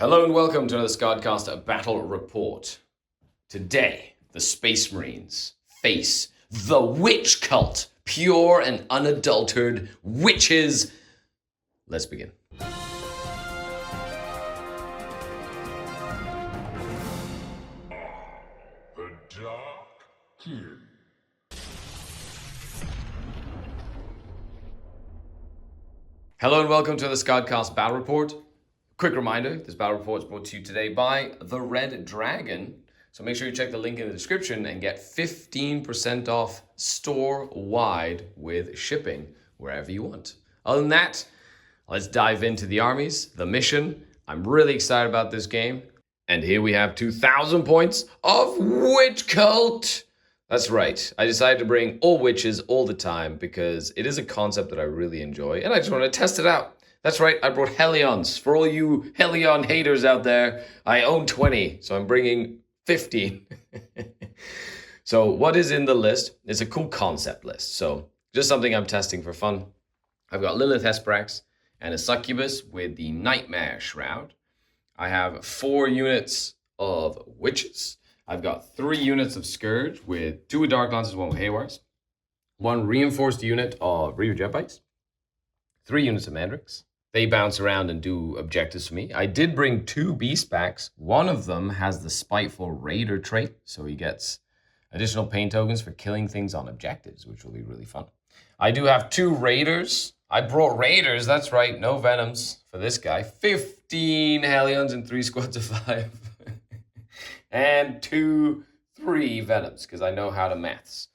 Hello and welcome to another Skaredcast Battle Report. Today, the Space Marines face the witch cult, pure and unadulterated witches. Let's begin. The Dark King. Hello and welcome to the Skaredcast Battle Report. Quick reminder, this battle report is brought to you today by the Red Dragon. So make sure you check the link in the description and get 15% off store-wide with shipping wherever you want. Other than that, let's dive into the armies, the mission. I'm really excited about this game. And here we have 2,000 points of Witch Cult. That's right. I decided to bring all witches all the time because it is a concept that I really enjoy and I just want to test it out. That's right, I brought Hellions. For all you Hellion haters out there, I own 20, so I'm bringing 15. So what is in the list? It's a cool concept list. So just something I'm testing for fun. I've got Lelith Hesperex and a Succubus with the Nightmare Shroud. I have 4 units of Witches. I've got 3 units of Scourge with 2 with Dark Lances, 1 with Haywires. 1 reinforced unit of Reaver Jet Bikes. 3 units of Mandrakes. They bounce around and do objectives for me. I did bring 2 beast packs. One of them has the Spiteful Raider trait, so he gets additional pain tokens for killing things on objectives, which will be really fun. I do have 2 Raiders. I brought Raiders, that's right, no Venoms for this guy. 15 Hellions and 3 squads of 5. And 3 Venoms, because I know how to maths.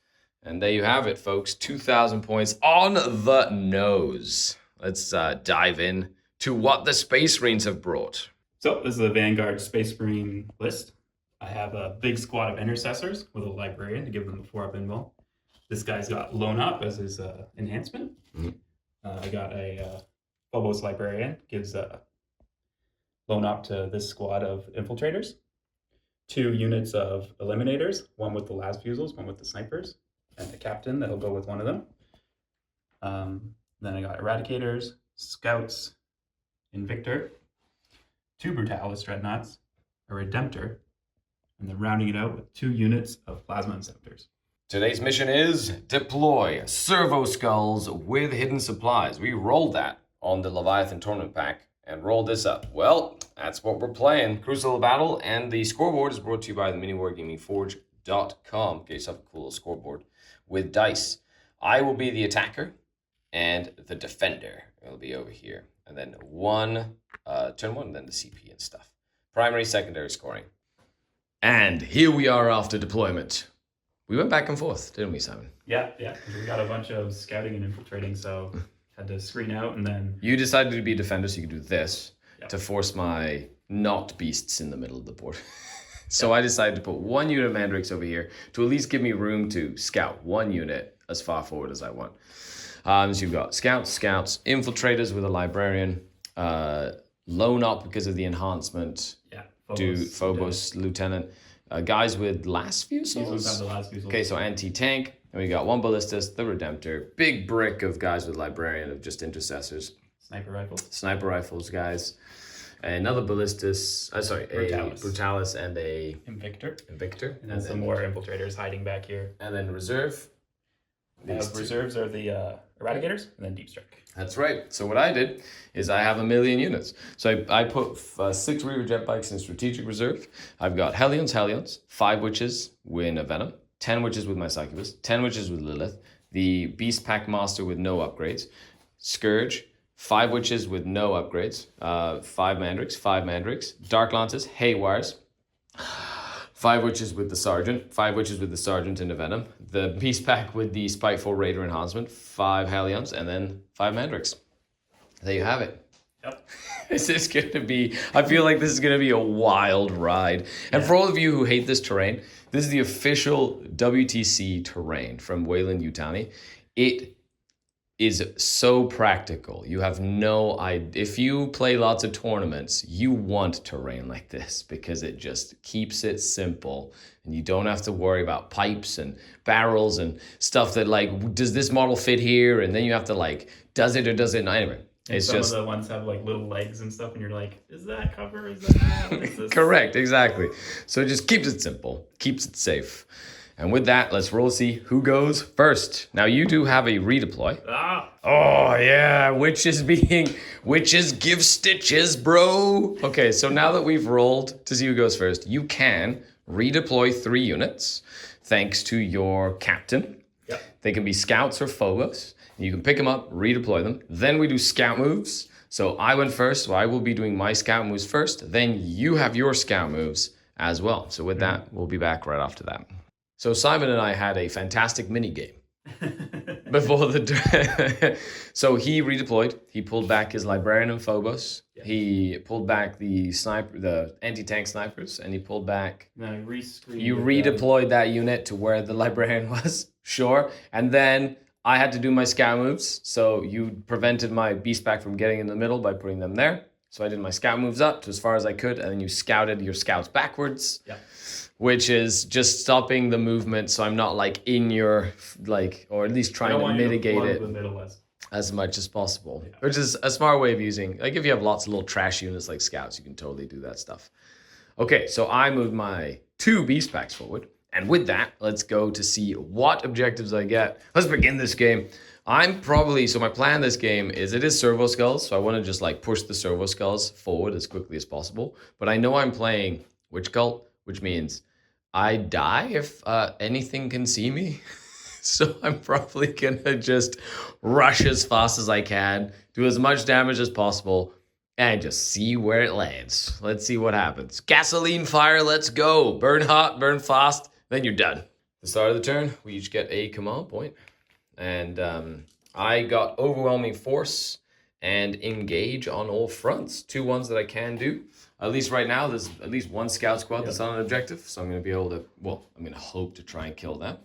And there you have it, folks. 2,000 points on the nose. Let's dive in to what the Space Marines have brought. So this is a Vanguard Space Marine list. I have a big squad of Intercessors with a Librarian to give them the 4-up invul. This guy's got Lone Up as his enhancement. I got a Phobos Librarian, gives Lone Up to this squad of Infiltrators. 2 units of Eliminators, 1 with the Las Fusils, 1 with the Snipers, and a Captain that'll go with one of them. Then I got Eradicators, Scouts, Invictor, 2 Brutalis Dreadnoughts, a Redemptor, and then rounding it out with 2 units of Plasma Inceptors. Today's mission is deploy Servo Skulls with hidden supplies. We rolled that on the Leviathan tournament pack and rolled this up. Well, that's what we're playing. Crucible Battle, and the scoreboard is brought to you by the miniwargamingforge.com. Get yourself a cool little scoreboard with dice. I will be the attacker, and the defender will be over here. And then turn 1, then the CP and stuff. Primary, secondary scoring. And here we are after deployment. We went back and forth, didn't we, Simon? Yeah. We got a bunch of scouting and infiltrating, so had to screen out and then... You decided to be a defender, so you could do this to force my not beasts in the middle of the board. So I decided to put 1 unit of Mandrakes over here to at least give me room to scout 1 unit as far forward as I want. So you've got scouts, infiltrators with a librarian, Lone Up because of the enhancement. Phobos lieutenant, guys with Las Fusils. Okay, so anti-tank, and we got 1 ballistas, the Redemptor, big brick of guys with librarian of just intercessors. Sniper rifles, guys. Another ballistas, Brutalis and a Invictor. And then some more infiltrators hiding back here. And then reserve. Reserves are the Eradicators and then Deep Strike. That's right. So what I did is I have 1,000,000 units. So I put 6 Reaver Jet Bikes in strategic reserve. I've got Hellions, 5 Witches with a Venom, 10 Witches with my Succubus, 10 Witches with Lelith, the Beast Pack Master with no upgrades, Scourge, 5 Witches with no upgrades, 5 Mandrakes, Dark Lances, Haywires, 5 Witches with the Sergeant, 5 Witches with the Sergeant and a Venom, the Beast Pack with the Spiteful Raider enhancement, 5 Hellions, and then 5 Mandrakes. There you have it. Yep. This is going to be, I feel like this is going to be a wild ride. And for all of you who hate this terrain, this is the official WTC terrain from Wayland Yutani. It is so practical. You have no idea. If you play lots of tournaments, you want terrain like this because it just keeps it simple and you don't have to worry about pipes and barrels and stuff that like, does this model fit here? And then you have to like, does it or does it not? Anyway, And It's some just of the ones have like little legs and stuff, and you're like, is that cover? Is that not? What is this? correct, exactly. So it just keeps it simple, keeps it safe. And with that, let's roll to see who goes first. Now you do have a redeploy. Ah, Oh yeah, witches give stitches, bro. Okay, so now that we've rolled to see who goes first, you can redeploy 3 units thanks to your captain. Yep. They can be scouts or phobos. You can pick them up, redeploy them. Then we do scout moves. So I went first, so I will be doing my scout moves first. Then you have your scout moves as well. So with that, we'll be back right after that. So Simon and I had a fantastic mini game before the so he redeployed. He pulled back his librarian and phobos. Yeah. He pulled back the anti-tank snipers, and he pulled back. No, You redeployed that unit to where the librarian was, sure. And then I had to do my scout moves. So you prevented my beast pack from getting in the middle by putting them there. So I did my scout moves up to as far as I could, and then you scouted your scouts backwards. Yeah. Which is just stopping the movement, so I'm not like in your or at least trying to mitigate it as much as possible. Yeah. Which is a smart way of using. Like if you have lots of little trash units like scouts, you can totally do that stuff. Okay, so I moved my 2 beast packs forward, and with that, let's go to see what objectives I get. Let's begin this game. So my plan this game is it is servo skulls, so I want to just like push the servo skulls forward as quickly as possible. But I know I'm playing Witch Cult, which means I die if anything can see me. So I'm probably gonna just rush as fast as I can, do as much damage as possible, and just see where it lands. Let's see what happens. Gasoline fire, let's go. Burn hot, burn fast, then you're done. At the start of the turn, we each get a command point. And I got overwhelming force and engage on all fronts. 2 ones that I can do. At least right now, there's at least 1 scout squad that's on an objective. So I'm going to be able to, I'm going to hope to try and kill them.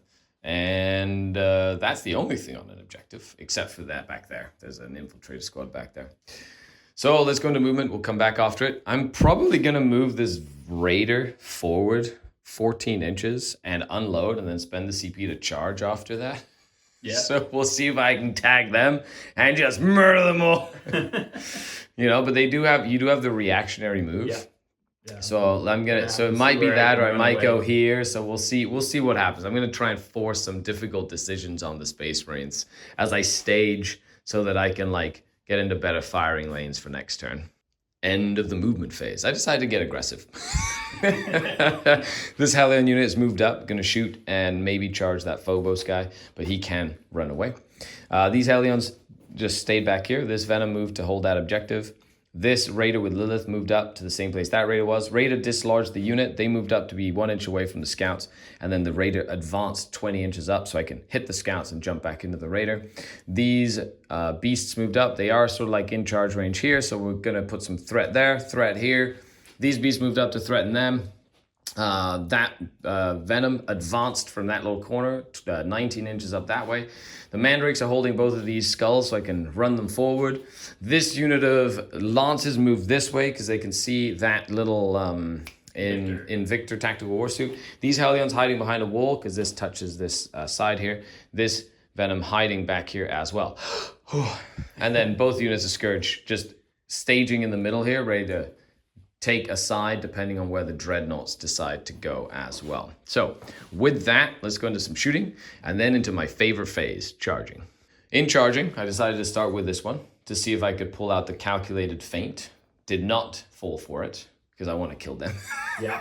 And that's the only thing on an objective, except for that back there. There's an infiltrator squad back there. So let's go into movement. We'll come back after it. I'm probably going to move this raider forward 14 inches and unload and then spend the CP to charge after that. Yeah. So we'll see if I can tag them and just murder them all. But you do have the reactionary move. Yeah. So it might be that, or I might go here. So we'll see what happens. I'm gonna try and force some difficult decisions on the Space Marines as I stage so that I can get into better firing lanes for next turn. End of the movement phase. I decided to get aggressive. This Hellion unit is moved up, gonna shoot and maybe charge that Phobos guy, but he can run away. These Hellions just stayed back here. This Venom moved to hold that objective. This Raider with Lelith moved up to the same place that Raider was. Raider dislodged the unit. They moved up to be 1 inch away from the scouts. And then the Raider advanced 20 inches up so I can hit the scouts and jump back into the Raider. These beasts moved up. They are sort of in charge range here. So we're going to put some threat there, threat here. These beasts moved up to threaten them. Venom advanced from that little corner, 19 inches up that way. The Mandrakes are holding both of these skulls so I can run them forward. This unit of Lances moved this way because they can see that little in Victor Tactical Warsuit. These Hellions hiding behind a wall because this touches this side here. This Venom hiding back here as well. And then both units of Scourge just staging in the middle here, ready to take a side depending on where the Dreadnoughts decide to go as well. So with that, let's go into some shooting and then into my favorite phase, charging. In charging, I decided to start with this one to see if I could pull out the calculated feint. Did not fall for it because I want to kill them. Yeah.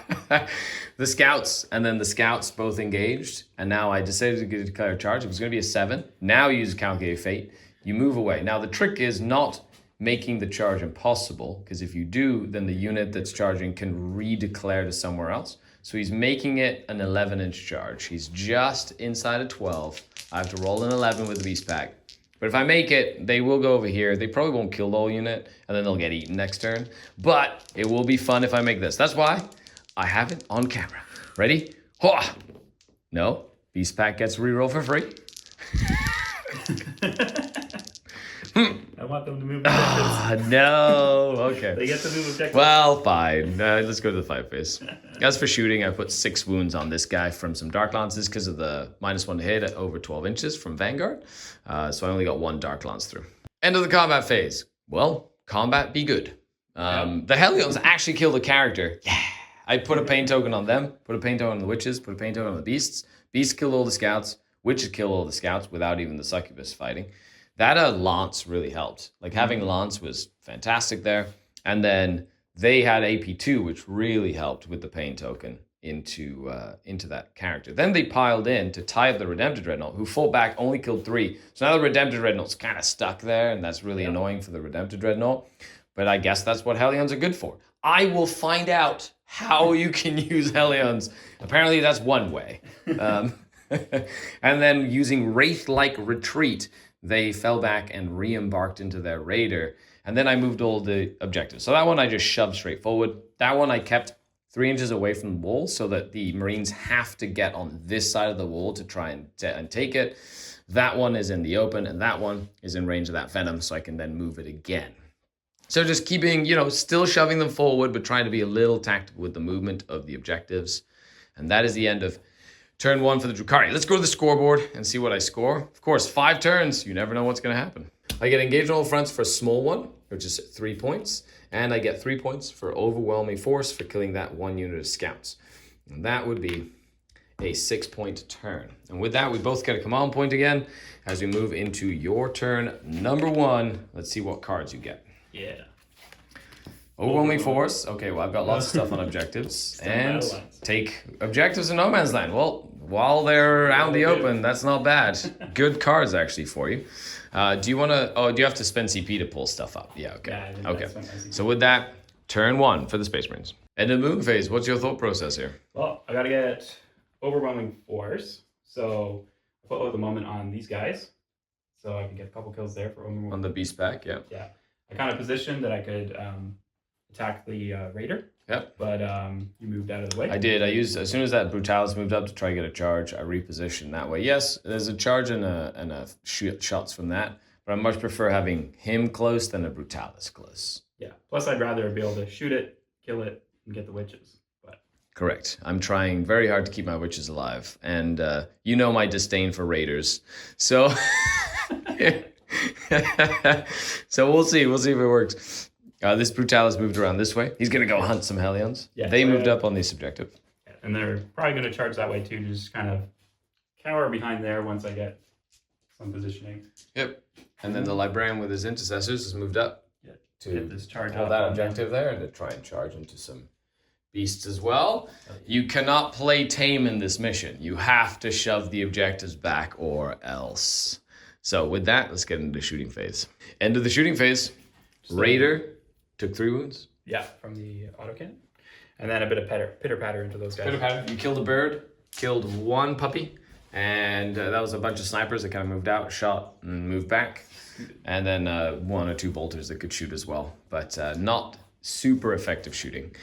The scouts both engaged, and now I decided to declare a charge. It was going to be a 7. Now you use calculated feint. You move away. Now the trick is not making the charge impossible, because if you do, then the unit that's charging can redeclare to somewhere else. So he's making it an 11-inch charge. He's just inside of 12. I have to roll an 11 with the beast pack. But if I make it, they will go over here. They probably won't kill the whole unit, and then they'll get eaten next turn. But it will be fun if I make this. That's why I have it on camera. Ready? Hua! No, beast pack gets reroll for free. I want them to move objectives. No. Okay. They get to move objectives. Well, fine. Let's go to the fight phase. As for shooting, I put 6 wounds on this guy from some Dark Lances because of the -1 to hit at over 12 inches from Vanguard. So I only got 1 Dark Lance through. End of the combat phase. well, combat be good. The Hellions actually killed a character. Yeah. I put a pain token on them, put a pain token on the witches, put a pain token on the beasts. Beasts killed all the scouts. Witches killed all the scouts without even the succubus fighting. That Lance really helped. Like having Lance was fantastic there. And then they had AP2, which really helped with the pain token into that character. Then they piled in to tie up the Redempted Dreadnought, who fought back, only killed 3. So now the Redempted Dreadnought's kind of stuck there, and that's really annoying for the Redempted Dreadnought. But I guess that's what Hellions are good for. I will find out how you can use Hellions. Apparently that's one way. And then using Wraith-like Retreat, they fell back and re-embarked into their Raider. And then I moved all the objectives. So that one I just shoved straight forward. That one I kept 3 inches away from the wall so that the Marines have to get on this side of the wall to try and take it. That one is in the open, and that one is in range of that Venom, so I can then move it again. So just keeping, still shoving them forward, but trying to be a little tactical with the movement of the objectives. And that is the end of turn 1 for the Drukhari. Let's go to the scoreboard and see what I score. Of course, 5 turns. You never know what's going to happen. I get engaged on all fronts for a small one, which is 3 points. And I get 3 points for overwhelming force for killing that 1 unit of scouts. And that would be a 6-point turn. And with that, we both get a command point again as we move into your turn number 1. Let's see what cards you get. Yeah. Overwhelming force. Okay, well, I've got lots of stuff on objectives. And take objectives in No Man's Land. Well, while they're out in the open, that's not bad. Good cards, actually, for you. Do you want to... Oh, do you have to spend CP to pull stuff up? Yeah, okay. Yeah, okay. So with that, turn 1 for the Space Marines. End of move phase. What's your thought process here? Well, I got to get overwhelming force. So I put at the moment on these guys. So I can get a couple kills there for overwhelming. On the beast pack, yeah. Yeah. I kind of positioned that I could attack the Raider. Yep. But you moved out of the way. I did. I used, as soon as that Brutalis moved up to try to get a charge, I repositioned that way. Yes, there's a charge and a shots from that, but I much prefer having him close than a Brutalis close. Yeah. Plus, I'd rather be able to shoot it, kill it, and get the witches. But correct. I'm trying very hard to keep my witches alive, and you know my disdain for raiders. So, so we'll see. We'll see if it works. This Brutalis moved around this way. He's going to go hunt some Hellions. Yeah, they moved up on the subjective. And they're probably going to charge that way too, to just kind of cower behind there once I get some positioning. Yep. And then the Librarian with his intercessors has moved up to get this charge pull that objective there and to try and charge into some beasts as well. You cannot play tame in this mission. You have to shove the objectives back or else. So with that, let's get into the shooting phase. End of the shooting phase. Raider took 3 wounds. Yeah, from the autocan. And then a bit of pitter-patter into those guys. Pitter-patter. You killed a bird, killed 1 puppy, and that was a bunch of snipers that kind of moved out, shot, and moved back. And then 1 or 2 bolters that could shoot as well, but not super effective shooting.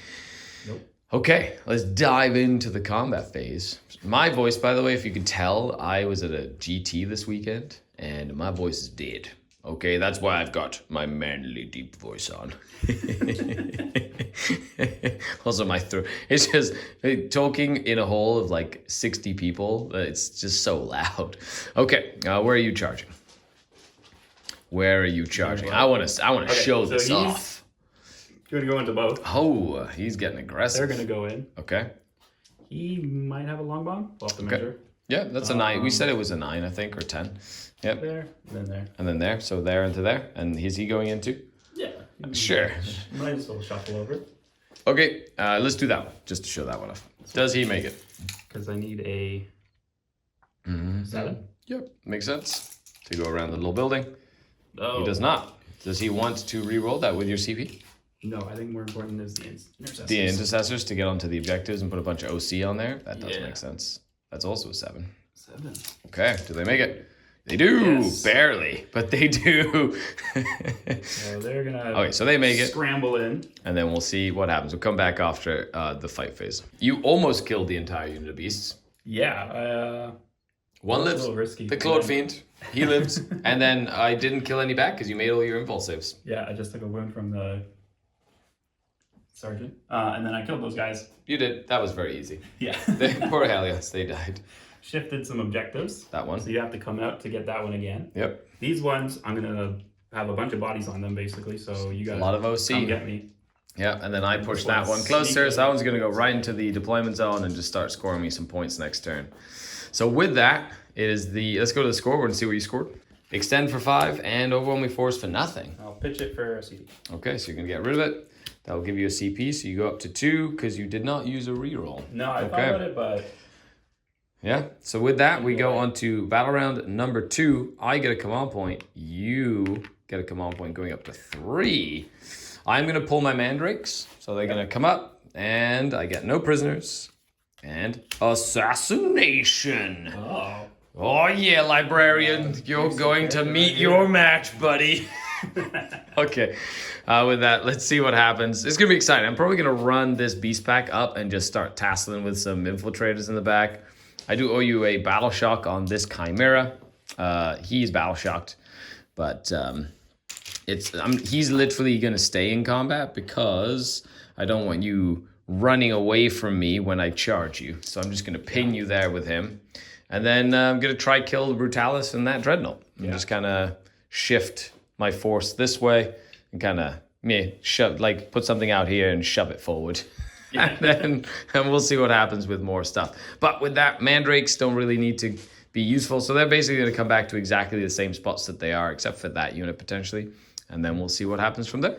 Nope. Okay, let's dive into the combat phase. My voice, by the way, if you could tell, I was at a GT this weekend, and my voice is dead. Okay, that's why I've got my manly deep voice on. Also, my throat. It's just talking in a hall of like 60 people. It's just so loud. Okay, where are you charging? Where are you charging? I want to show this off. You're going to go into both. Oh, he's getting aggressive. They're going to go in. Okay. He might have a long bomb. We'll have to measure. Yeah, that's a 9. We said it was a 9, I think, or 10. Yep. There, and then there. And then there. So there into there. And is he going into? Yeah. Sure. Might as well shuffle over. Okay, let's do that one, just to show that one off. Does he make it? Because I need a 7. Yep, makes sense. To go around the little building. Oh. He does not. Does he want to re-roll that with your CP? No, I think more important is the intercessors. The intercessors to get onto the objectives and put a bunch of OC on there? That does make sense. That's also a 7. 7. Okay, do they make it? They do, yes. Barely, but they do. So they're gonna so they make it. Scramble in. And then we'll see what happens. We'll come back after the fight phase. You almost killed the entire unit of beasts. Yeah. One lives. A little risky. The Claude Fiend. He lives. And then I didn't kill any back because you made all your impulse saves. Yeah, I just took a wound from the sergeant. And then I killed those guys. You did. That was very easy. Yeah. Poor Hellions, they died. Shifted some objectives. That one. So you have to come out to get that one again. Yep. These ones, I'm going to have a bunch of bodies on them, basically. So you guys A lot of OC. come get me. Yeah, and then I push Just that wanna one closer, sneak so that one's going to go right into the deployment zone and just start scoring me some points next turn. So with that, let's go to the scoreboard and see what you scored. Extend for 5 and overwhelming force for nothing. I'll pitch it for a CD. Okay, so you're going to get rid of it. That'll give you a CP, so you go up to 2 because you did not use a reroll. No, I thought about it, but... Yeah, so with that, we go on to battle round number 2. I get a command point. You get a command point going up to 3. I'm going to pull my mandrakes, so they're going to come up, and I get no prisoners. And assassination. Oh yeah, librarian, you're going to meet your match, buddy. Okay, with that, let's see what happens. It's going to be exciting. I'm probably going to run this beast pack up and just start tasseling with some infiltrators in the back. I do owe you a battle shock on this Chimera. He's battle shocked, but he's literally going to stay in combat because I don't want you running away from me when I charge you. So I'm just going to pin you there with him. And then I'm going to try kill the Brutalis and that Dreadnought. And just kind of shift my force this way and kind of put something out here and shove it forward. And we'll see what happens with more stuff. But with that, mandrakes don't really need to be useful. So they're basically going to come back to exactly the same spots that they are, except for that unit potentially. And then we'll see what happens from there.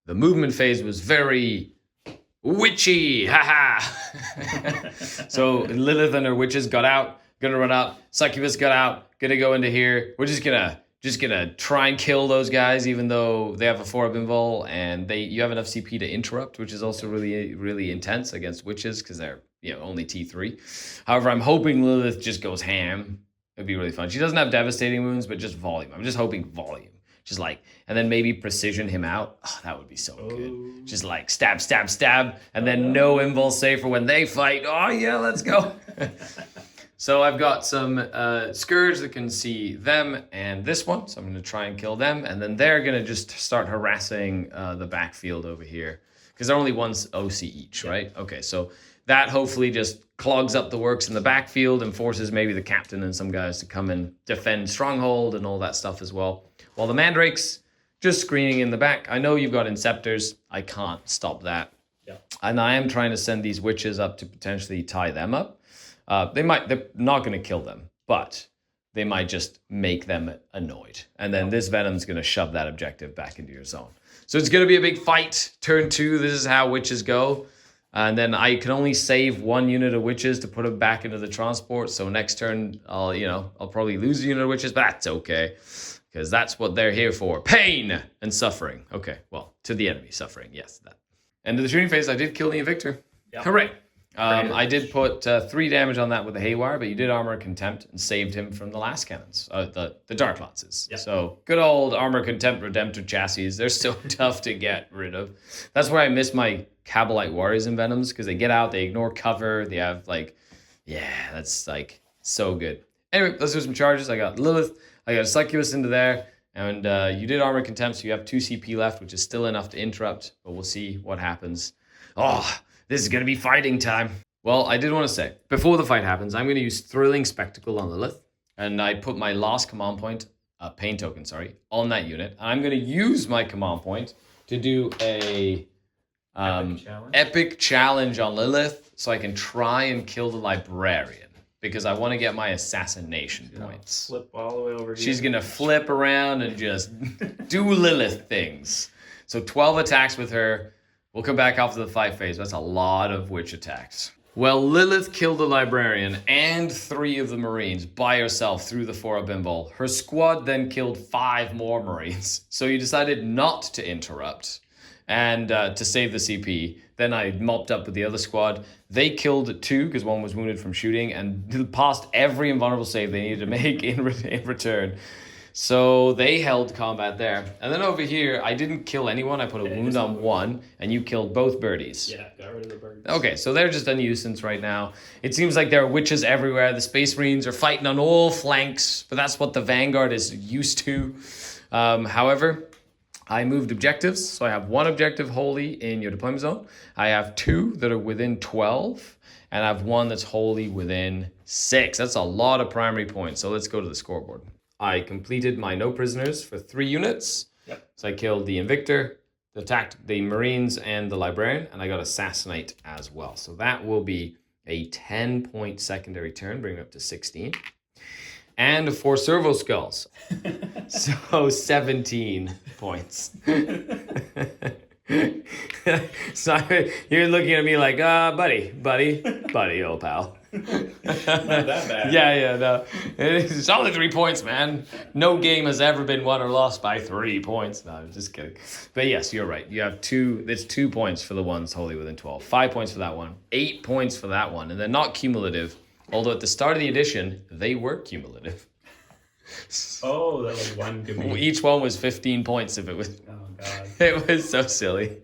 The movement phase was very witchy. Haha. So Lelith and her witches got out. Gonna run up. Succubus got out. Gonna go into here. We're just gonna try and kill those guys, even though they have a 4-up invul and you have enough CP to interrupt, which is also really, really intense against witches because they're only T3. However, I'm hoping Lelith just goes ham. It'd be really fun. She doesn't have devastating wounds, but just volume. I'm just hoping volume. Just and then maybe precision him out. Oh, that would be so good. Just stab, stab, stab, and then no invul save for when they fight. Oh yeah, let's go. So I've got some Scourge that can see them and this one. So I'm going to try and kill them. And then they're going to just start harassing the backfield over here. Because they're only one OC each, right? Okay, so that hopefully just clogs up the works in the backfield and forces maybe the captain and some guys to come and defend Stronghold and all that stuff as well. While the Mandrakes just screening in the back. I know you've got Inceptors. I can't stop that. Yeah. And I am trying to send these witches up to potentially tie them up. They're not going to kill them, but they might just make them annoyed. And then this Venom's going to shove that objective back into your zone. So it's going to be a big fight. Turn 2, this is how witches go. And then I can only save 1 unit of witches to put them back into the transport. So next turn, I'll probably lose a unit of witches, but that's okay. Because that's what they're here for. Pain and suffering. Okay, well, to the enemy, suffering. Yes, that. End of the shooting phase, I did kill the Invictor. Yep. Hooray. I did put 3 damage on that with the Haywire, but you did Armor Contempt and saved him from the last cannons, the Dark Lances. Yep. So good old Armor Contempt Redemptor chassis. They're so tough to get rid of. That's where I miss my Cabalite Warriors and Venoms, because they get out, they ignore cover, they have that's so good. Anyway, let's do some charges. I got Lelith, I got a Succubus into there, and you did Armor Contempt, so you have 2 CP left, which is still enough to interrupt, but we'll see what happens. Oh, this is going to be fighting time. Well, I did want to say, before the fight happens, I'm going to use Thrilling Spectacle on Lelith, and I put my last command point, pain token, on that unit. And I'm going to use my command point to do a epic challenge on Lelith, so I can try and kill the Librarian, because I want to get my assassination points. Flip all the way over here. She's going to flip around and just do Lelith things. So 12 attacks with her. We'll come back after the fight phase. That's a lot of witch attacks. Well, Lelith killed the Librarian and 3 of the Marines by herself through the 4-up invul. Her squad then killed 5 more Marines. So you decided not to interrupt and to save the CP. Then I mopped up with the other squad. They killed 2 because 1 was wounded from shooting and passed every invulnerable save they needed to make in return. So they held combat there. And then over here, I didn't kill anyone. I put a wound on 1, and you killed both birdies. Yeah, got rid of the birdies. Okay, so they're just a nuisance right now. It seems like there are witches everywhere. The Space Marines are fighting on all flanks, but that's what the Vanguard is used to. However, I moved objectives. So I have 1 objective wholly in your deployment zone. I have 2 that are within 12, and I have 1 that's wholly within 6. That's a lot of primary points. So let's go to the scoreboard. I completed my no prisoners for 3 units. Yep. So I killed the Invictor, attacked the Marines and the Librarian, and I got Assassinate as well. So that will be a 10-point secondary turn, bring it up to 16. And 4 Servo Skulls. So 17 points. So you're looking at me like, buddy, old pal. Not that bad. Yeah, no. It's only 3 points, man. No game has ever been won or lost by 3 points. No, I'm just kidding. But yes, you're right. You have 2, it's 2 points for the ones wholly within 12. 5 points for that one. 8 points for that one. And they're not cumulative. Although at the start of the edition, they were cumulative. Oh, that was one could be. Each one was 15 points if it was. Oh, God. It was so silly.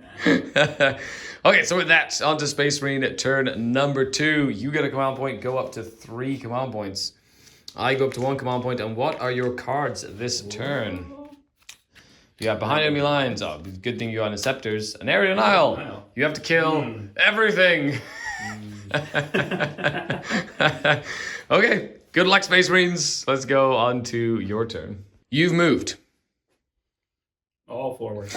Okay, so with that, on to Space Marine at turn number 2. You get a command point, go up to 3 command points. I go up to 1 command point, and what are your cards this turn? You have Behind Enemy Lines. Oh, good thing you got Inceptors. An Area Denial. You have to kill everything. Okay, good luck, Space Marines. Let's go on to your turn. You've moved. All forward.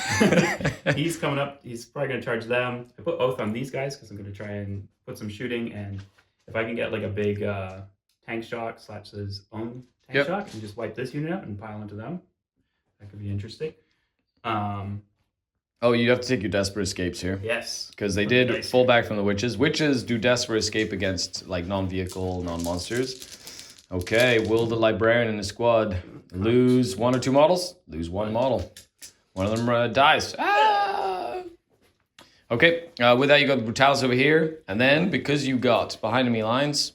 He's coming up. He's probably going to charge them. I put Oath on these guys because I'm going to try and put some shooting. And if I can get like a big tank shock / his own tank shock and just wipe this unit out and pile into them, that could be interesting. Oh, you have to take your Desperate Escapes here. Yes. Because they did fall back from the Witches. Witches do Desperate Escape against like non-vehicle, non-monsters. Okay, will the Librarian in the squad lose 1 or 2 models? Lose 1 model. One of them dies. Ah! Okay, with that you got the Brutalis over here. And then, because you got Behind Enemy Lines,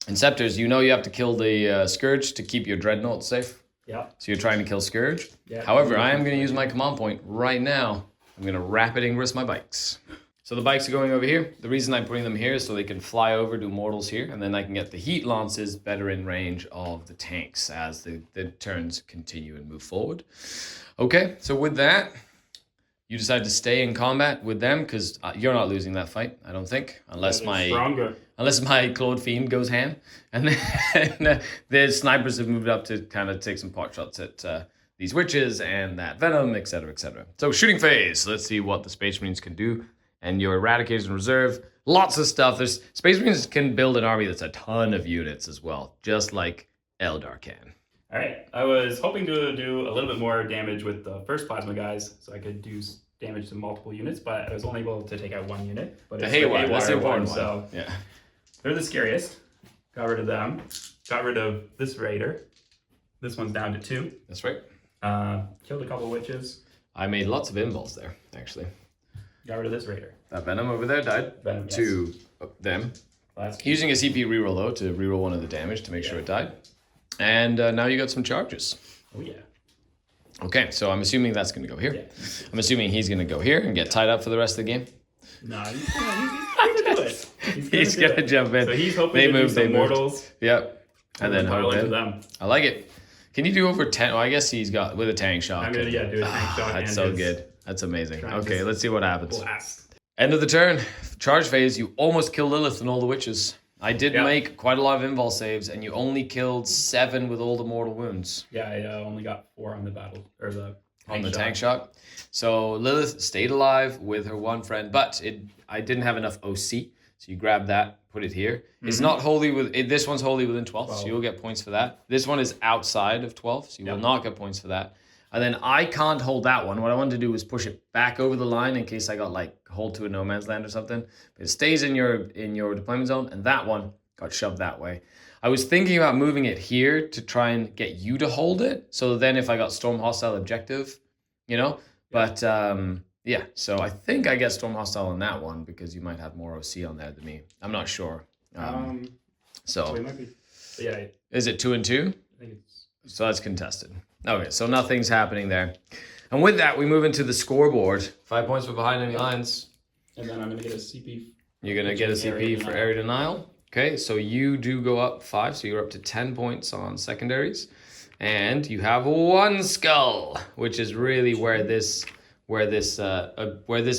Inceptors, you know you have to kill the Scourge to keep your Dreadnought safe. Yeah. So you're trying to kill Scourge. Yeah. However, I am going to use my command point right now. I'm going to Rapid Ingress my bikes. So the bikes are going over here. The reason I'm putting them here is so they can fly over, do mortals here, and then I can get the heat lances better in range of the tanks as the turns continue and move forward. Okay, so with that, you decide to stay in combat with them because you're not losing that fight, I don't think, unless my Claude Fiend goes ham. And then the snipers have moved up to kind of take some pot shots at these witches and that venom, etc., etc. So shooting phase. Let's see what the Space Marines can do. And your Eradicators in reserve, lots of stuff. There's Space Marines can build an army that's a ton of units as well, just like Eldar can. All right. I was hoping to do a little bit more damage with the first plasma guys, so I could do damage to multiple units, but I was only able to take out 1 unit. But The Haywire, that's the important one. So yeah. They're the scariest. Got rid of them. Got rid of this Raider. This one's down to 2. That's right. Killed a couple of witches. I made lots of involves there, actually. Got rid of this Raider. That Venom over there died Venom, yes. to them. Using a CP reroll, though, to reroll 1 of the damage to make sure it died. And now you got some charges. Oh, yeah. Okay, so I'm assuming that's going to go here. Yeah. I'm assuming he's going to go here and get tied up for the rest of the game. No, he's going to do it. He's going to jump in. So he's hoping to do some mortals. Yep. And then hope in. Them. I like it. Can you do over 10? Well, I guess he's got with a tank shock. I'm going to do a tank shock. That's so good. That's amazing. Okay, let's see what happens. Blast. End of the turn. Charge phase. You almost kill Lelith and all the witches. I did make quite a lot of invul saves, and you only killed 7 with all the mortal wounds. Yeah, I only got 4 on the battle or the tank shock. So Lelith stayed alive with her 1 friend, but I didn't have enough OC, so you grab that, put it here. Mm-hmm. It's not wholly this one's wholly within 12, so you'll get points for that. This one is outside of 12, so you will not get points for that. And then I can't hold that one. What I wanted to do was push it back over the line in case I got like hold to a no man's land or something. But it stays in your deployment zone, and that one got shoved that way. I was thinking about moving it here to try and get you to hold it. So then if I got Storm Hostile objective, you know. But yeah, so I think I get Storm Hostile on that one because you might have more OC on there than me. I'm not sure. So it might be, yeah. Is it 2 and 2? I think it's... So that's contested. Okay, so nothing's happening there. And with that, we move into the scoreboard. 5 points for Behind Enemy Lines. And then I'm going to get a CP. You're going to get a CP for Area Denial. Okay, so you do go up 5, so you're up to 10 points on secondaries. And you have 1 skull, which is really where this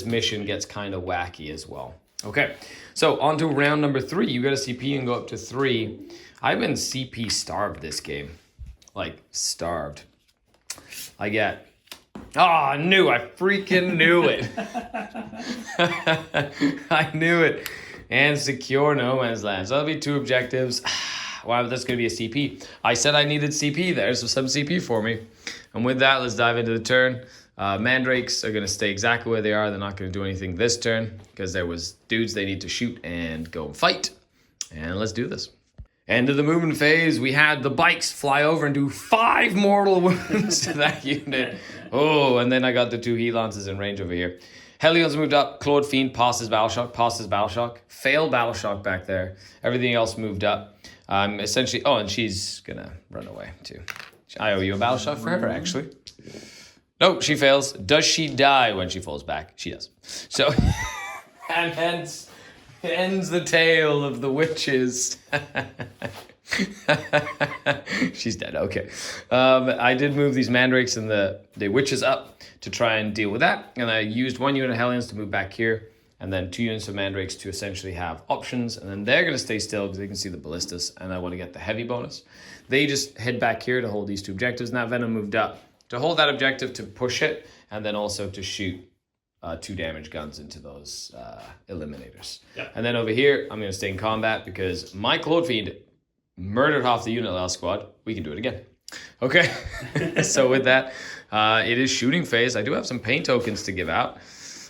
mission gets kind of wacky as well. Okay, so on to round number 3. You get a CP and go up to 3. I've been CP starved this game. Like, starved. I get Oh, I knew. I freaking knew it. I knew it. And secure no man's land. So that'll be 2 objectives. Wow, that's going to be a CP. I said I needed CP there, so some CP for me. And with that, let's dive into the turn. Mandrakes are going to stay exactly where they are. They're not going to do anything this turn because there was dudes they need to shoot and go and fight. And let's do this. End of the movement phase, we had the bikes fly over and do 5 mortal wounds to that unit. Oh, and then I got the 2 heat lances in range over here. Hellions moved up. Claude Fiend passes Battle Shock. Failed Battle Shock back there. Everything else moved up. Essentially, and she's gonna run away too. I owe you a Battle Shock for her, actually. No, she fails. Does she die when she falls back? She does. So, and hence ends the tale of the witches. She's dead. Okay. I did move these mandrakes and the witches up to try and deal with that. And I used 1 unit of Hellions to move back here. And then 2 units of mandrakes to essentially have options. And then they're going to stay still because they can see the ballistas. And I want to get the heavy bonus. They just head back here to hold these 2 objectives. Now Venom moved up to hold that objective, to push it. And then also to shoot 2 damage guns into those eliminators. Yep. And then over here, I'm going to stay in combat because my Claude Fiend murdered half the unit last squad. We can do it again. Okay. So with that, it is shooting phase. I do have some pain tokens to give out.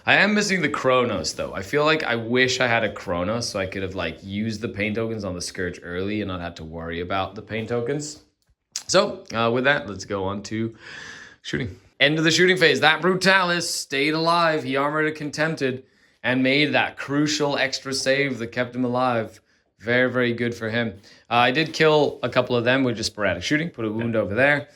I am missing the Chronos though. I feel like I wish I had a Chronos so I could have used the pain tokens on the Scourge early and not had to worry about the pain tokens. So with that, let's go on to shooting. End of the shooting phase. That Brutalis stayed alive. He armored a Contempted and made that crucial extra save that kept him alive. Very, very good for him. I did kill a couple of them with just sporadic shooting. Put a wound over there.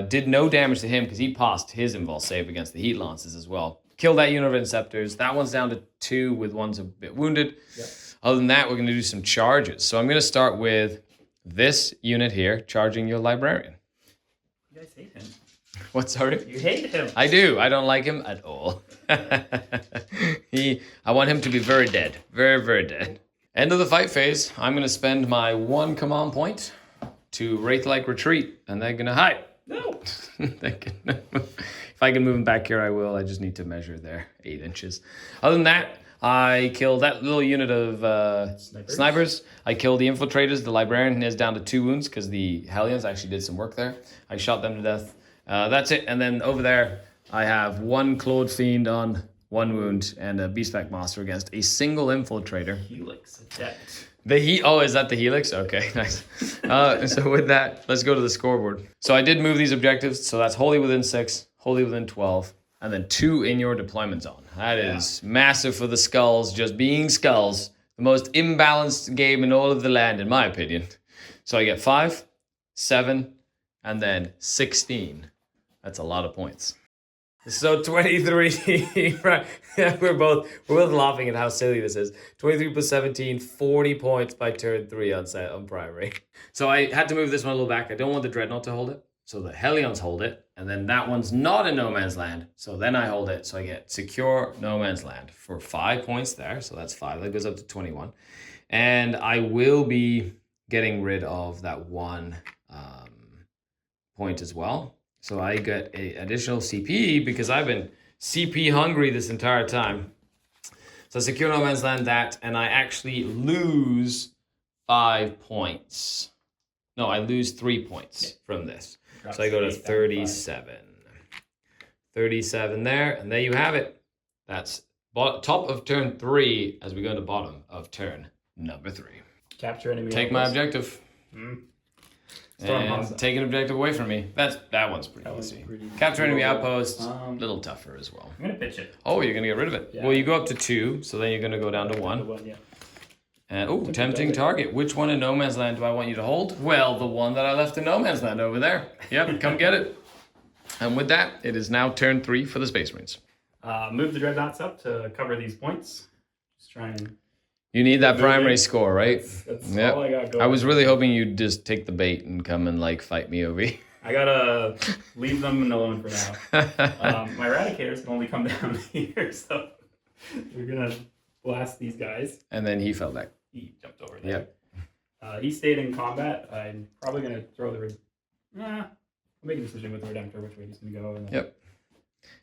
Did no damage to him because he passed his invul save against the Heat Lances as well. Killed that unit of Inceptors. That one's down to 2 with one's a bit wounded. Yep. Other than that, we're going to do some charges. So I'm going to start with this unit here, charging your Librarian. You guys hate him. What, sorry? You hate him. I do. I don't like him at all. I want him to be very dead. Very, very dead. End of the fight phase. I'm going to spend my 1 command point to Wraith-like Retreat, and they're going to hide. No. If I can move them back here, I will. I just need to measure their 8 inches. Other than that, I killed that little unit of snipers. I killed the infiltrators. The Librarian is down to 2 wounds because the Hellions actually did some work there. I shot them to death. That's it. And then over there, I have 1 Claude Fiend on 1 wound and a Beastpack Master against a single infiltrator. Helix adept. Is that the Helix? Okay, nice. So with that, let's go to the scoreboard. So I did move these objectives. So that's wholly within 6, wholly within 12, and then 2 in your deployment zone. That is massive for the Skulls, just being Skulls. The most imbalanced game in all of the land, in my opinion. So I get 5, 7, and then 16. That's a lot of points. So 23, right? We're both laughing at how silly this is. 23 plus 17, 40 points by turn 3 on primary. So I had to move this one a little back. I don't want the Dreadnought to hold it. So the Hellions hold it. And then that one's not in no man's land. So then I hold it. So I get secure no man's land for 5 points there. So that's 5. That goes up to 21. And I will be getting rid of that 1 point as well. So I get an additional CP because I've been CP hungry this entire time. So secure no man's land that, and I actually lose 5 points. No, I lose 3 points from this. So I go to 37. 37 there, and there you have it. That's top of turn 3 as we go to bottom of turn number 3. Capture enemy. Take my objective. And take an objective away from me. That one's pretty easy. Capture enemy outpost, a little tougher as well. I'm going to pitch it. Oh, you're going to get rid of it. Yeah. Well, you go up to 2, so then you're going to go down to 1. Yeah. And, tempting target. Which one in no man's land do I want you to hold? Well, the one that I left in no man's land over there. Yep, come get it. And with that, it is now turn 3 for the Space Marines. Move the Dreadnoughts up to cover these points. Just try and... You need that primary score, right? That's all I got going. I was really hoping you'd just take the bait and come and fight me over here. I gotta leave them alone for now. My Eradicators can only come down here, so we're gonna blast these guys. And then he fell back. He jumped over there. Yep. He stayed in combat. I'm probably gonna throw the... I'll make a decision with the Redemptor which way he's gonna go. And yep.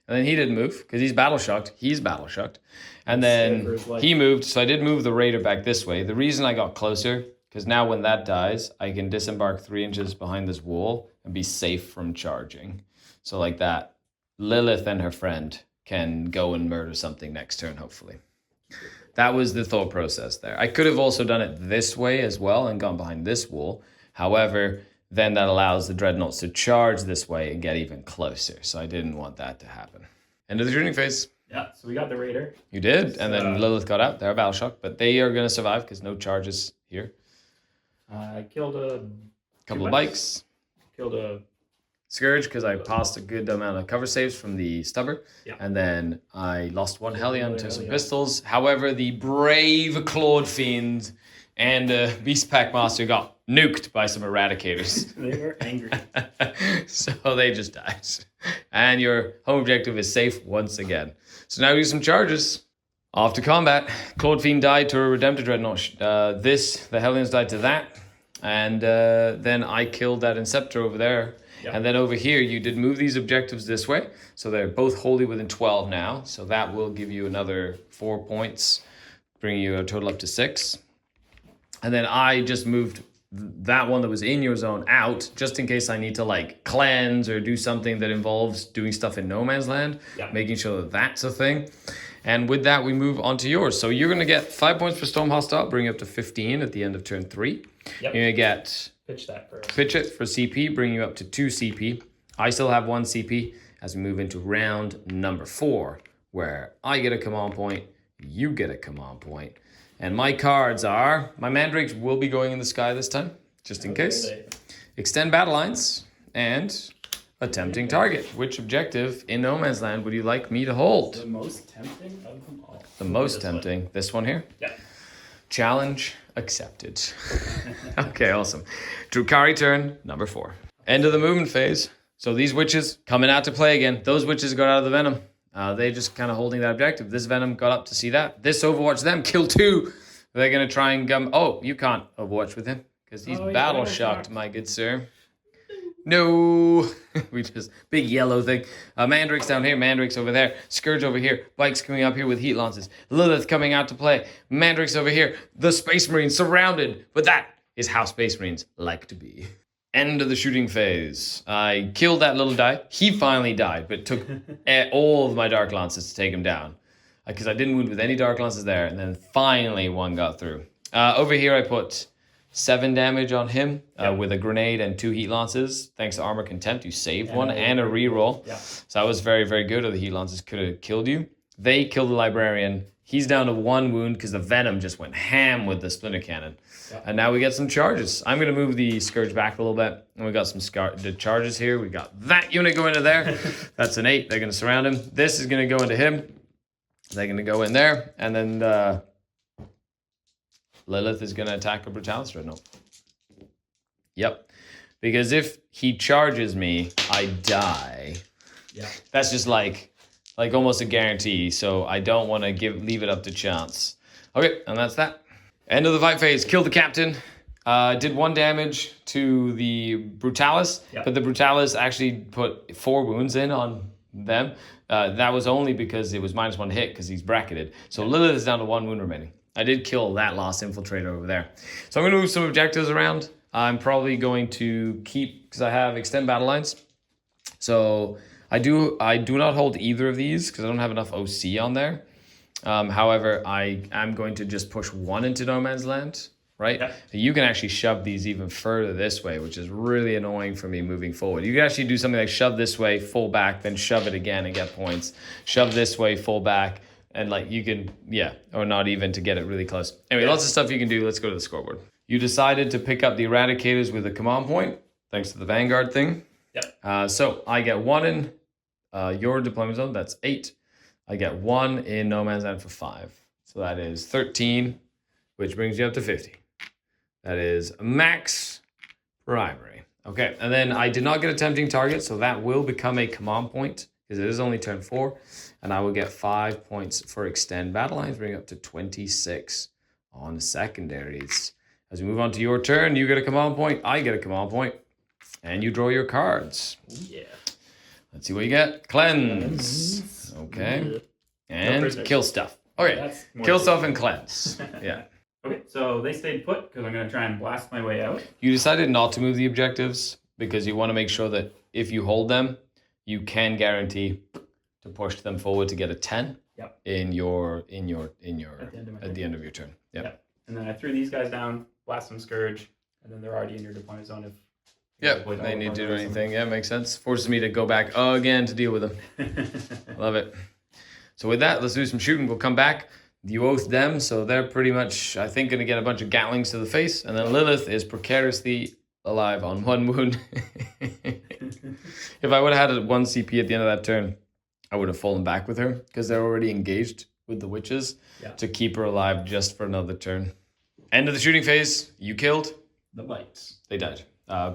And then he didn't move because he's battle shocked. He's battle shocked. And Scared for then his life. he moved. So I did move the raider back this way. The reason I got closer, because now when that dies, I can disembark 3 inches behind this wall and be safe from charging. So like that, Lelith and her friend can go and murder something next turn, hopefully. That was the thought process there. I could have also done it this way as well and gone behind this wall. However, then that allows the dreadnoughts to charge this way and get even closer. So I didn't want that to happen. End of the shooting phase. Yeah, so we got the raider. You did, and then Lelith got out. They're battle shock, but they are going to survive because no charges here. I killed a Couple of bikes. Killed a Scourge because I passed a good amount of cover saves from the stubber. Yeah. And then I lost one Hellion to some Hellion. pistols. However, the brave Claude Fiend and Beast Pack Master got nuked by some Eradicators. they were angry. So they just died. And your home objective is safe once again. So now do some charges. Off to combat. Claude Fiend died to a Redemptor Dreadnought. The Hellions died to that. And then I killed that Inceptor over there. Yep. And then over here, you did move these objectives this way. So they're both wholly within 12 now. So that will give you another 4 points, bringing you a total up to 6. And then I just moved that one that was in your zone out, just in case I need to like cleanse or do something that involves doing stuff in no man's land, Yeah. making sure that that's a thing. And with that, we move on to yours. So you're going to get 5 points for Storm Hostile, bring you up to 15 at the end of turn 3. Yep. You're going to get Pitch that first. Pitch it for CP, bring you up to 2 CP. I still have 1 CP as we move into round number 4, where I get a command point, you get a command point. And my cards are, my mandrakes will be going in the sky this time, just in case. Extend battle lines and attempting target. Which objective in no man's land would you like me to The hold? most tempting of them all. The most tempting, this one here. Yeah. Challenge accepted. Okay, awesome. Drukhari turn number 4. End of the movement phase. So these witches coming out to play again. Those witches got out of the venom. They just kind of holding that objective. This venom got up to see that. This overwatch them, kill 2. They're going to try and gum. Oh, you can't overwatch with him because he's battle shocked, my good sir. No, we just big yellow thing. Mandrake's down here, Mandrake's over there, Scourge over here, Bikes coming up here with heat lances, Lelith coming out to play, Mandrake's over here, the Space Marines surrounded, but that is how Space Marines like to be. End of the shooting phase. I killed that little guy. He finally died, but it took all of my Dark Lances to take him down because I didn't wound with any Dark Lances there, and then finally one got through. Over here I put 7 damage on him with a grenade and 2 heat lances. Thanks to Armor Contempt, you saved one and a reroll. Yeah. So that was very, very good. Or the heat lances could have killed you. They killed the Librarian. He's down to 1 wound because the Venom just went ham with the Splinter Cannon. Yeah. And now we get some charges. I'm going to move the Scourge back a little bit. And we got some the charges here. We got that unit going into there. That's an 8. They're going to surround him. This is going to go into him. They're going to go in there. And then Lelith is going to attack a Brutalis Dreadnought. Yep. Because if he charges me, I die. Yeah. That's just like almost a guarantee. So I don't want to leave it up to chance. Okay, and that's that. End of the fight phase. Killed the captain. Did 1 damage to the Brutalis, Yep. but the Brutalis actually put 4 wounds in on them. That was only because it was -1 hit because he's bracketed. So Lilith is down to 1 wound remaining. I did kill that last infiltrator over there. So I'm going to move some objectives around. I'm probably going to keep, because I have extend battle lines. So I do not hold either of these because I don't have enough OC on there. However, I am going to just push 1 into no man's land, right? Yep. You can actually shove these even further this way, which is really annoying for me moving forward. You can actually do something like shove this way, full back, then shove it again and get points. Shove this way, full back, and like you can, or not even to get it really close. Anyway, lots of stuff you can do. Let's go to the scoreboard. You decided to pick up the Eradicators with a command point, thanks to the Vanguard thing. Yep. So I get 1 in your deployment zone, that's 8. I get 1 in no man's land for 5. So that is 13, which brings you up to 50. That is max primary. Okay, and then I did not get a tempting target, so that will become a command point because it is only turn 4. And I will get 5 points for extend battle lines, bring up to 26 on secondaries. As we move on to your turn, you get a command point, I get a command point, and you draw your cards. Yeah. Let's see what you get. Cleanse. Okay. And prisoners. kill stuff. Okay. That's more Kill safe. stuff and cleanse. Yeah. Okay, so they stayed put because I'm going to try and blast my way out. You decided not to move the objectives because you want to make sure that if you hold them, you can guarantee to push them forward to get a 10 Yep. at the end of your turn. Yep. Yep. And then I threw these guys down, blast some Scourge, and then they're already in your deployment zone if Yep. They need to do anything. Yeah, makes sense. Forces me to go back again to deal with them. Love it. So with that, let's do some shooting. We'll come back. You oath them, so they're pretty much, I think, going to get a bunch of gatlings to the face. And then Lelith is precariously alive on 1 wound. If I would have had a 1 CP at the end of that turn, I would have fallen back with her because they're already engaged with the witches to keep her alive just for another turn. End of the shooting phase. You killed. The bites. They died.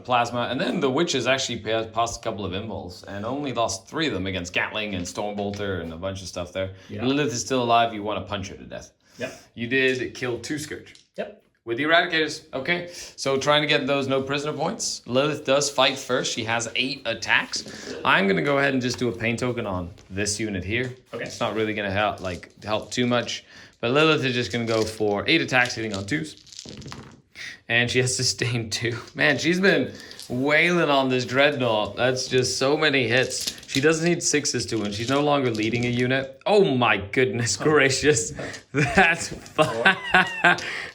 Plasma, and then the witches actually passed a couple of invols and only lost 3 of them against Gatling and Stormbolter and a bunch of stuff there. Yeah. Lilith is still alive. You want to punch her to death. Yep. You did kill 2 Scourge. Yep. With the Eradicators. Okay, so trying to get those no prisoner points. Lilith does fight first. She has 8 attacks. I'm going to go ahead and just do a pain token on this unit here. Okay. It's not really going to help too much. But Lilith is just going to go for 8 attacks hitting on 2s. And she has sustained 2. Man, she's been wailing on this Dreadnought. That's just so many hits. She doesn't need 6s to win. She's no longer leading a unit. Oh my goodness gracious. That's 5.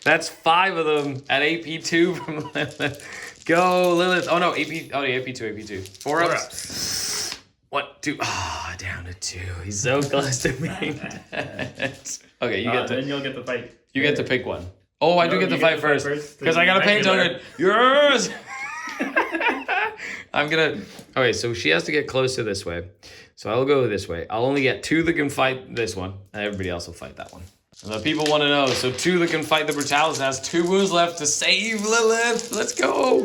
That's 5 of them at AP2 from Lilith. Go, Lilith. Oh no, AP2. 4 ups. 1, 2. Ah, down to 2. He's so close to being dead. Okay, you get to. Then you'll get the fight. You get to pick one. Oh, I do get to fight first because I got a paint token. Regular. Yes. I'm gonna. Okay, so she has to get closer this way. So I'll go this way. I'll only get 2 that can fight this one, and everybody else will fight that one. And the people want to know. So 2 that can fight the Brutalis has 2 wounds left to save Lilith. Let's go.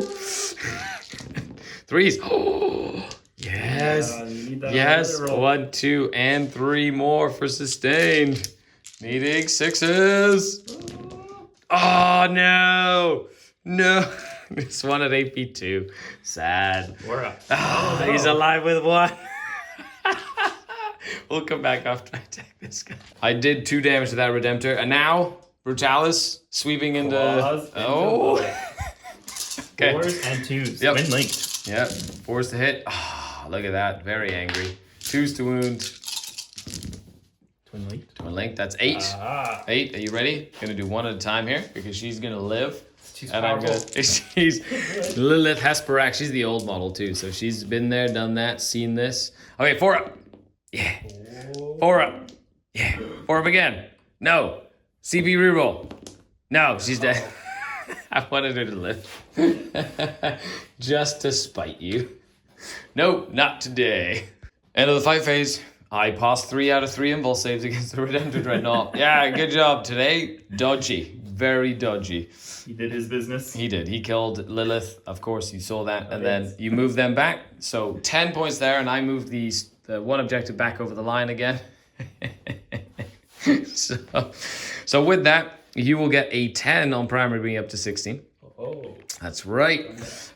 3s. Oh, yes. Yes. 1, 2, and 3 more for sustained. Needing 6s. Oh no! No! This one at AP2. Sad. Oh, he's alive with 1. We'll come back after I take this guy. I did 2 damage to that Redemptor, and now Brutalis sweeping into. Oh! Okay. 4s and 2s. Yep. Twin linked. Yep. 4s to hit. Ah, look at that. Very angry. 2s to wound. Twin linked. Twin link. That's 8. 8. Are you ready? Gonna do 1 at a time here because she's gonna live. She's and powerful. I'm gonna. She's Lilith Hesperak. She's the old model too, so she's been there, done that, seen this. Okay, 4 up. Yeah. 4 up. Yeah. 4 up again. No. CP reroll. No, she's dead. I wanted her to live. Just to spite you. Nope, not today. End of the fight phase. I passed 3 out of 3 impulse saves against the Redemptor Dreadnought. Yeah, good job. Today, dodgy. Very dodgy. He did his business. He did. He killed Lilith. Of course, you saw that. And then you moved them back. So 10 points there, and I moved the 1 objective back over the line again. So with that, you will get a 10 on primary, bringing up to 16. Oh. That's right.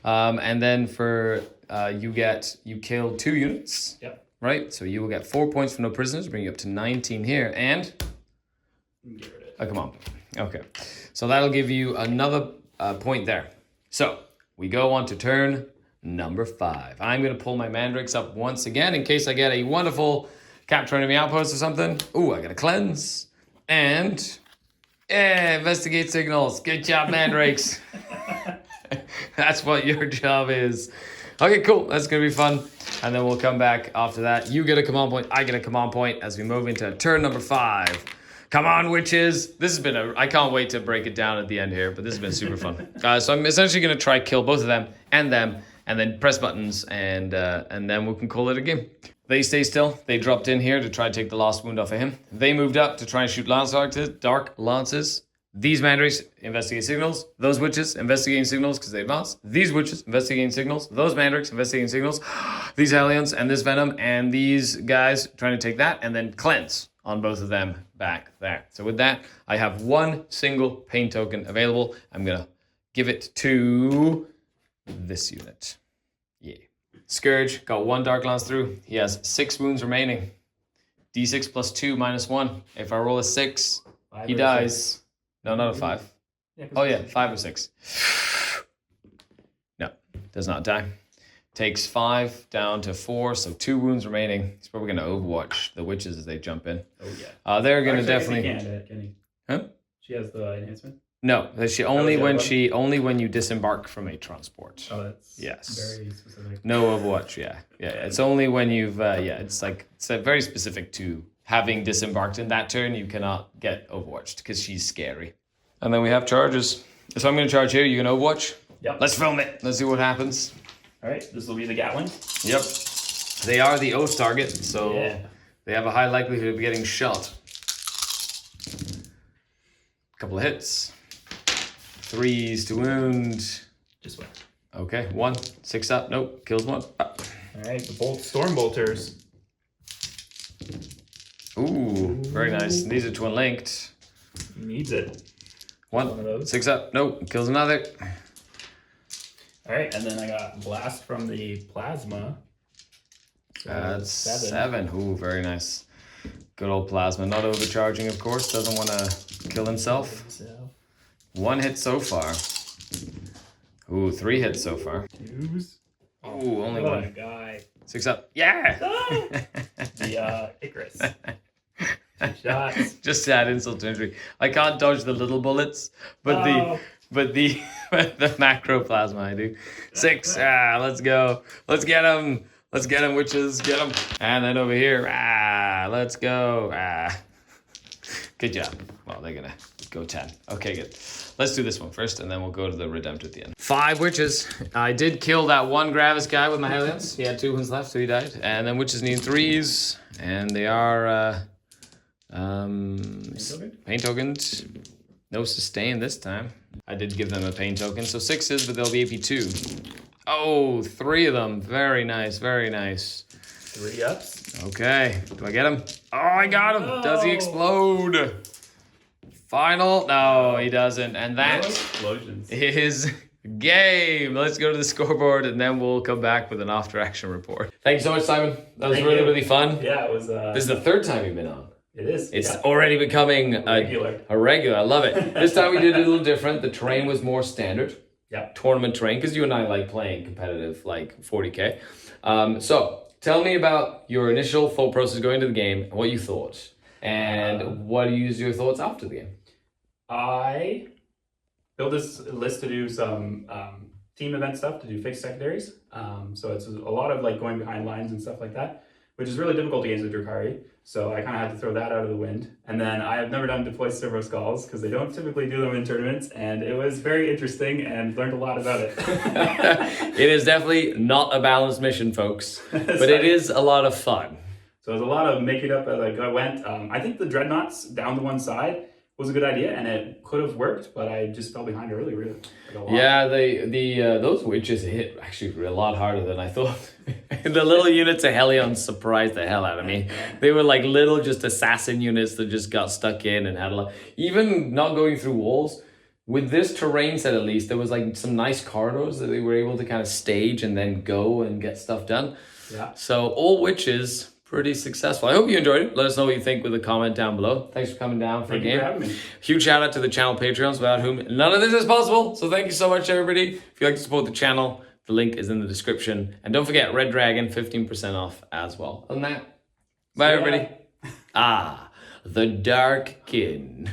And then for you killed 2 units. Yep. Right? So you will get 4 points for no prisoners, bring you up to 19 here. And Get rid of it. come on. Okay. So that'll give you another point there. So we go on to turn number 5. I'm going to pull my Mandrakes up once again in case I get a wonderful capture enemy outpost or something. Ooh, I got to cleanse. And investigate signals. Good job, Mandrakes. That's what your job is. Okay, cool. That's going to be fun. And then we'll come back after that. You get a command point. I get a command point as we move into turn number 5. Come on, witches. This has been I can't wait to break it down at the end here, but this has been super fun. So I'm essentially going to try kill both of them, and then press buttons, and then we can call it a game. They stay still. They dropped in here to try to take the last wound off of him. They moved up to try and shoot dark lances. These Mandrakes investigate signals. Those witches investigating signals because they advanced. These witches investigating signals. Those Mandrakes investigating signals. These Hellions and this Venom and these guys trying to take that and then cleanse on both of them back there. So with that, I have 1 single pain token available. I'm going to give it to this unit. Yeah. Scourge got 1 dark lance through. He has 6 wounds remaining. D6 plus 2 minus 1. If I roll a 6, he dies. No, not a 5. Yeah, Oh yeah, 5 or 6. No, does not die. Takes 5 down to 4, so 2 wounds remaining. He's probably going to overwatch the witches as they jump in. Oh yeah. They're going to Actually, definitely. Can he? Huh? She has the enhancement. No, she only when you disembark from a transport. Oh, that's Yes. very specific. No Overwatch, yeah. It's only when you've it's very specific to having disembarked in that turn. You cannot get Overwatched because she's scary. And then we have charges. So I'm going to charge here. You can Overwatch. Yep. Let's film it. Let's see what happens. All right, this will be the Gatling. Yep. They are the oath target, so Yeah. they have a high likelihood of getting shot. Couple of hits. 3s to wound. Just wait. Okay, 1. 6 up. Nope. Kills 1. All right, the Storm Bolters. Ooh, very nice. These are twin linked. He needs it. 1. One of those. 6 up. Nope. Kills another. All right, and then I got Blast from the Plasma. So That's 7. Ooh, very nice. Good old Plasma. Not overcharging, of course. Doesn't want to kill himself. 1 hit so far. Ooh, 3 hits so far. 2s. Ooh, only What 1. a guy. 6 up. Yeah! The Icarus. 2 shots. Just to add insult to injury. I can't dodge the little bullets, but the macro plasma I do. 6. Let's go. Let's get him. Let's get him, witches. Get him. And then over here. Let's go. Good job. Well, they're gonna go 10. Okay, good. Let's do this one first, and then we'll go to the Redemptor at the end. 5 witches. I did kill that 1 Gravis guy with my Hellions. He had 2 wounds left, so he died. And then witches need 3s, and they are pain tokened. No sustain this time. I did give them a pain token, so 6s, but they'll be AP2. Oh, 3 of them. Very nice, very nice. 3 ups. Okay, do I get him? Oh, I got him. No. Does he explode? Final? No, he doesn't. And No that explosions. is game. Let's go to the scoreboard, and then we'll come back with an after-action report. Thank you so much, Simon. That was Thank really, you. really fun. Yeah, it was. This is the 3rd time you've been on. It is. It's yeah. already becoming Regular. a regular. I love it. This time we did it a little different. The terrain was more standard. Yeah. Tournament terrain, because you and I like playing competitive, like 40K. So tell me about your initial thought process going into the game, and what you thought, and what is your thoughts after the game? I built this list to do some team event stuff, to do fixed secondaries. So it's a lot of like going behind lines and stuff like that, which is really difficult against the Drukhari. So I kind of had to throw that out of the wind. And then I have never done deploy servo skulls because they don't typically do them in tournaments. And it was very interesting and learned a lot about it. It is definitely not a balanced mission, folks, but it is a lot of fun. So it was a lot of making up as I went. I think the dreadnoughts down to one side was a good idea, and it could have worked, but I just fell behind early, really. Like a lot. Yeah, those witches hit actually a lot harder than I thought. The little units of Hellions surprised the hell out of me. They were like little just assassin units that just got stuck in and had a lot. Even not going through walls, with this terrain set at least, there was like some nice corridors that they were able to kind of stage and then go and get stuff done. Yeah. So all witches, pretty successful. I hope you enjoyed it. Let us know what you think with a comment down below. Thanks for coming down for Thank a you game. for having me. Huge shout out to the channel Patreons, without whom none of this is possible. So thank you so much, everybody. If you'd like to support the channel, the link is in the description. And don't forget, Red Dragon, 15% off as well. Other than that, bye, everybody. The Dark Kin.